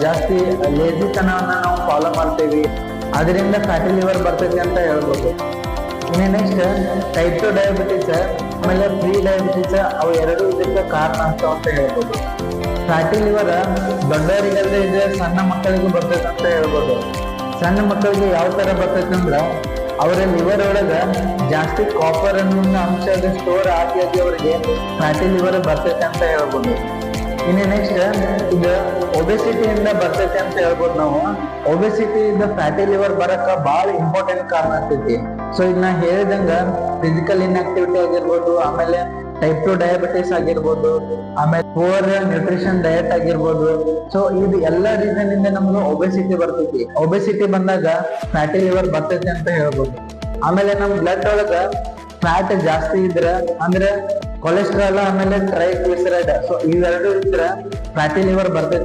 ಜಾಸ್ತಿ ಲೇಜಿತನವನ್ನ ನಾವು ಫಾಲೋ ಮಾಡ್ತೀವಿ, ಅದರಿಂದ ಫ್ಯಾಟಿ ಲಿವರ್ ಬರ್ತೈತಿ ಅಂತ ಹೇಳ್ಬೋದು. ಇನ್ನು ನೆಕ್ಸ್ಟ್ ಟೈಪ್ 2 ಡಯಾಬಿಟಿಸ್ ಆಮೇಲೆ ಪ್ರೀ ಡಯಾಬಿಟಿಸ್, ಅವು ಎರಡು ಇದಕ್ಕೆ ಕಾರಣ ಅಂತ ಹೇಳ್ಬೋದು. ಫ್ಯಾಟಿ ಲಿವರ್ ದೊಡ್ಡವರಿಗಲ್ಲದೆ ಇದೆ, ಸಣ್ಣ ಮಕ್ಕಳಿಗೂ ಬರ್ತೈತೆ ಅಂತ ಹೇಳ್ಬೋದು. ಸಣ್ಣ ಮಕ್ಕಳಿಗೆ ಯಾವ ತರ ಬರ್ತೈತೆ ಅಂದ್ರ ಅವರ ಲಿವರ್ ಒಳಗ ಜಾಸ್ತಿ ಕಾಪರ್ ಅನ್ನೋ ಅಂಶ ಸ್ಟೋರ್ ಆಗಿ ಅವರಿಗೆ ಫ್ಯಾಟಿ ಲಿವರ್ ಬರ್ತೈತೆ ಅಂತ ಹೇಳ್ಬೋದು. ಇನ್ನು ನೆಕ್ಸ್ಟ್ ಇದು ಒಬೆಸಿಟಿಯಿಂದ ಬರ್ತೈತೆ ಅಂತ ಹೇಳ್ಬೋದು. ನಾವು ಒಬೆಸಿಟಿ ಇಂದ ಫ್ಯಾಟಿ ಲಿವರ್ ಬರಕ ಬಹಳ ಇಂಪಾರ್ಟೆಂಟ್ ಕಾರಣ ಆಗ್ತೈತಿ. ಸೊ ಇದನ್ನ ಹೇಳಿದಂಗ ಫಿಸಿಕಲ್ ಇನ್ಆಕ್ಟಿವಿಟಿ ಆಗಿರ್ಬೋದು, ಆಮೇಲೆ ಟೈಪ್ 2 ಡಯಾಬಿಟಿಸ್ ಆಗಿರ್ಬೋದು, ಆಮೇಲೆ ಪೂರ್ ನ್ಯೂಟ್ರಿಷನ್ ಡಯಟ್ ಆಗಿರ್ಬೋದು. ಸೊ ಇದು ಎಲ್ಲಾ ರೀಸನ್ ಇಂದ ನಮ್ಗೆ ಒಬೆಸಿಟಿ ಬರ್ತೈತಿ. ಒಬೆಸಿಟಿ ಬಂದಾಗ ಫ್ಯಾಟಿ ಲಿವರ್ ಬರ್ತೈತಿ ಅಂತ ಹೇಳ್ಬೋದು. ಆಮೇಲೆ ನಮ್ ಬ್ಲಡ್ ಒಳಗ ಫ್ಯಾಟ್ ಜಾಸ್ತಿ ಇದ್ರ ಅಂದ್ರೆ ಕೊಲೆಸ್ಟ್ರಾಲ್ ಆಮೇಲೆ ಟ್ರೈಗ್ಲಿಸರೈಡ್, ಸೊ ಇವೆರಡು ಇದ್ರ ಫ್ಯಾಟಿ ಲಿವರ್ ಬರ್ತೈತಿ.